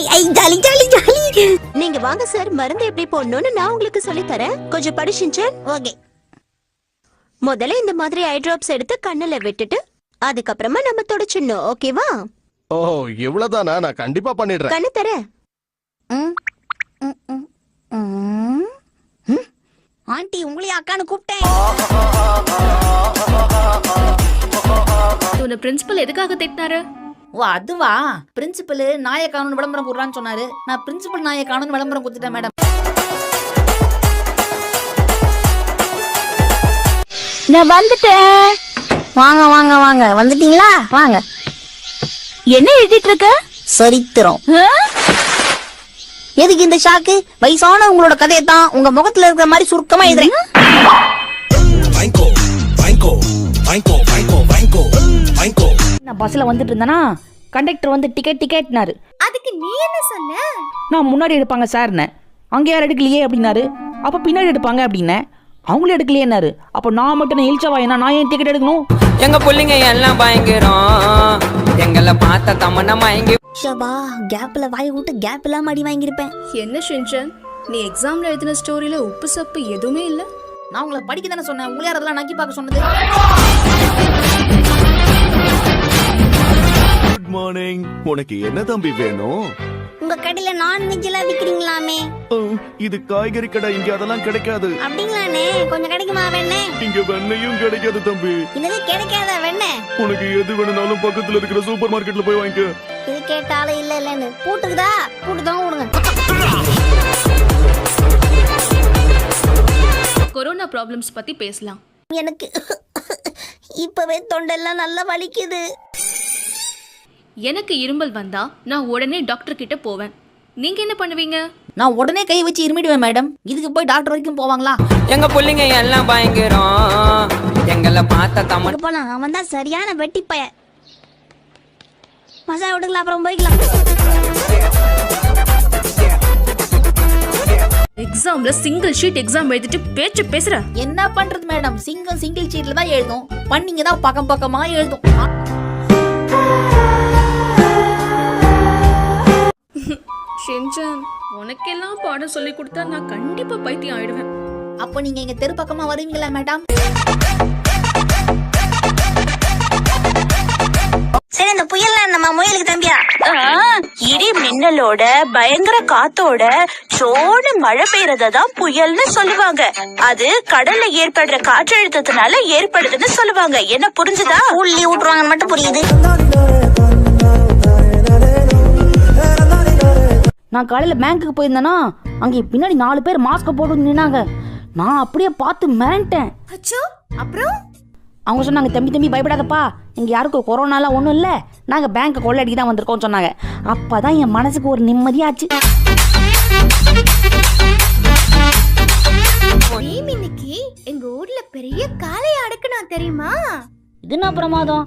Jolly jolly jolly. நீங்க வாங்க sir, மருந்து எப்படி போடணும்னு நான் உங்களுக்கு சொல்லி தரேன். கொஞ்சம் படிச்சுங்க. ஓகே. முதல்ல இந்த மாதிரி ஐ டிராப்ஸ் எடுத்து கண்ணுல விட்டுட்டு அதுக்கப்புறமா நம்ம தொடச்சிடணும். ஓகேவா? ஓ இவ்வளவுதானா? நான் கண்டிப்பா பண்ணிடுறேன். கண்ணு தர. ஆண்டி உங்களையும் அக்கானு கூப்பிட்டேன். உன்னை பிரின்சிபல் எதுக்காக திட்டினாரு? ஓ அதுவா, பிரின்சிபல் நாயை காணும்னு விளம்பரம் கொடுறான்னு சொன்னாரு. நான் பிரின்சிபல் நாயை காணும்னு விளம்பரம் கொடுத்துட்டேன் மேடம். நான் வந்துட்டேன். வாங்க வாங்க வாங்க, வந்துட்டீங்களா? வாங்க. என்ன எழுதிட்டு இருக்க? சரித்திரம். எதுக்கு இந்த ஷாக்கு? வயசான உங்களோட கதையை தான் உங்க முகத்துல இருக்கிற மாதிரி சுருக்கமா எழுதுறேன். நான் பஸ்ல வந்துட்டு இருந்தேனா, கண்டக்டர் வந்து டிக்கெட்னாரு. அதுக்கு நீ என்ன சொன்ன? நான் முன்னாடி எடுப்பாங்க சார்னே. அங்கே யாரும் எடுக்கலையே அப்படின்னாரு. அப்ப பின்னாடி எடுப்பாங்க அப்படின்னேன். அவங்களும் எடுக்கலையேன்னாரு. அப்ப நான் மட்டும் இழிச்சவாயினா நான் ஏன் டிக்கெட் எடுக்கணும்? எங்க பிள்ளைங்க எல்லாம் பயங்கரம், எங்களை பார்த்த தமன்னா மயங்கி. ஷபா, கேப்ல வாய் விட்டு கேப் இல்லாம அடி வாங்கியிருப்பேன். என்ன ஷின்சான், நீ எக்ஸாம்ல எழுதின ஸ்டோரியில உப்பு சப்பு எதுவுமே இல்ல? நான் உங்களை படிக்க தானே சொன்னேன். உங்களே அதெல்லாம் நக்கி பார்க்க சொன்னது. Good morning. உனக்கு என்ன தம்பி வேணும்? உங்க கடையில நான்வெஜ் எல்லாம் விக்கிறீங்களாமே? இது காய்கறி கடை, இங்க அதெல்லாம் கிடைக்காது. அப்படிங்களானே? கொஞ்சம் கிடைக்குமா வெண்ணே? இங்க வெண்ணையும் கிடைக்காது தம்பி. இது கிடைக்காத வெண்ணே? உனக்கு எது வேணும்னாலும் பக்கத்துல இருக்கிற சூப்பர் மார்க்கெட்ல போய் வாங்கிக்க. இது கேட்டாலும் இல்ல இல்லன்னு பூட்டுக்குதா? பூட்டு தான் விடுங்க. கொரோனா ப்ராப்ளம்ஸ் பத்தி பேசலாம். எனக்கு இப்பவே தொண்டெல்லாம் நல்லா வலிக்குது. எனக்கு இருமல் வந்தா நான் உடனே டாக்டர் கிட்ட போவேன். நீங்க என்ன பண்ணுவீங்க? நான் உடனே கை வச்சு இருமிடுவேன் மேடம். இதுக்கு போய் டாக்டர் வரைக்கும் போவாங்களா? எங்க பிள்ளைங்க எல்லாம் பயங்கரம், எங்களை பார்த்த தமன்னா. போலாம், அவன் தான் சரியான வெட்டி பைய. மசா விட்டுக்கலாம், அப்புறம் போய்க்கலாம். எக்ஸாம்ல சிங்கிள் ஷீட் எக்ஸாம் எழுதிட்டு பேச்சு பேசுற. என்ன பண்றது மேடம், சிங்கிள் ஷீட்ல தான் எழுதும். பண்ணீங்க தான் பக்கம் பக்கமா எழுதும். ஷின்சான், உனக்கெல்லாம் பாடம் சொல்லி கொடுத்தா நான் கண்டிப்பா பைத்தியம் ஆயிடுவேன். அப்போ நீங்க எங்க தெரு பக்கமா வருவீங்களா மேடம்? சரி, இந்த புயல்ல நம்ம முயலுக்கு தம்பியா? இடி மின்னலோட பயங்கர காத்தோட சோடு மழை பெய்யறதான் புயல்னு சொல்லுவாங்க. அது கடல்ல ஏற்படுற காற்றழுத்தத்தினால ஏற்படுதுன்னு சொல்லுவாங்க. என்ன புரிஞ்சுதா? உள்ளி விட்டுருவாங்கன்னு மட்டும் புரியுது. நான் காலையில பேங்க்குக்கு போயிருந்தேன்னா அங்கே பின்னாடி 4 பேர் மாஸ்க் போட்டு நின்னாங்க. நான் அப்படியே பார்த்து மிரண்டேன். அச்சோ, அப்புறம் அவங்க சொன்னாங்க, தம்பி பயப்படாதப்பா, இங்க யாருக்கும் கொரோனாலாம் ஒன்றும் இல்லை, நாங்க பேங்க்கை கொள்ளையடிக்க தான் வந்திருக்கோம்னு சொன்னாங்க. அப்பதான் என் மனசுக்கு ஒரு நிம்மதியாச்சு. இன்னைக்கு எங்க ஊர்ல பெரிய காளையை அடக்கணும் தெரியுமா? இது என்ன பிரமாதம்?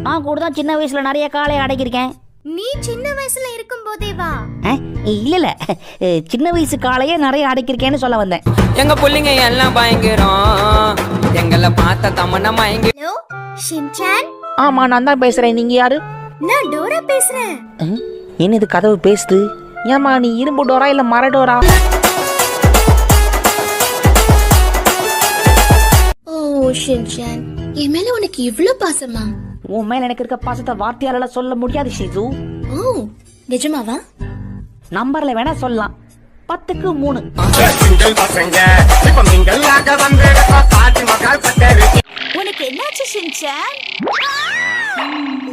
நான் கூட தான் சின்ன வயசுல நிறைய காளையை அடக்கியிருக்கேன். நீ சின்ன வயசுல இருக்கும் போதே வா? இல்ல சின்ன வயசு காளையே நிறைய அடக்கியிருக்கேன்னு சொல்ல வந்தேன். எங்க பிள்ளைங்க எல்லாம் பயங்கரம், எங்களை பார்த்த தமன்னா மயங்கி. Hello Shinchan. ஆமா, நான் தான் பேசுறேன். நீங்க யாரு? நான் டோரா பேசுறேன். என்ன இது கதவு பேசுது? ஏமா நீ இரும்பு டோரா இல்ல மர டோரா? ஓ ஷின்சான், என் மேல உனக்கு இவ்ளோ பாசமா? உன் மேல எனக்கு இருக்க பாசத்தை வார்த்தையால சொல்ல முடியாது ஷிசு. ஓ நிஜமாவா? நம்பர்ல வேணா சொல்லலாம். 10க்கு 3. உனக்கு என்னாச்சு ஷின்சான்?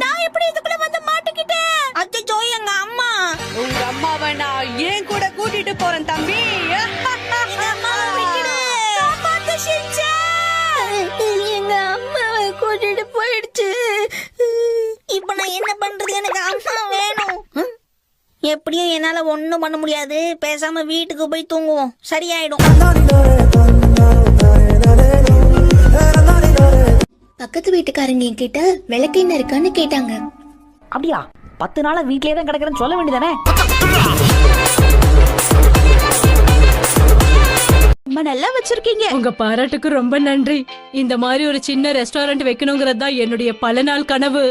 நான் எப்படி இதுக்குள்ள வந்து மாட்டிக்கிட்டேன்? அச்சோ, எங்க அம்மா. உங்க அம்மாவை நான் ஏன் கூட கூட்டிட்டு போறேன் தம்பி. எங்க அம்மாவை கூட்டிட்டு போயிடுச்சு. இப்ப நான் என்ன பண்றது? எனக்கு அம்மா வேணும். எப்படியும் என்னால ஒண்ணும் பண்ண முடியாது. பேசாம வீட்டுக்கு போய் தூங்குவோம், சரியாயிடும். பக்கத்து வீட்டுக்காரங்க என்கிட்ட விளக்கு என்ன இருக்கான்னு கேட்டாங்க. அப்படியா? 10 நாளா வீட்லயே தான் கிடக்குறேன்னு சொல்ல வேண்டியதானே? ரொம்ப நல்லா வச்சிருக்கீங்க. உங்க பாராட்டுக்கு ரொம்ப நன்றி. இந்த மாதிரி ஒரு சின்ன ரெஸ்டாரண்ட் வைக்கணுங்கிறது தான் என்னுடைய பல நாள் கனவு.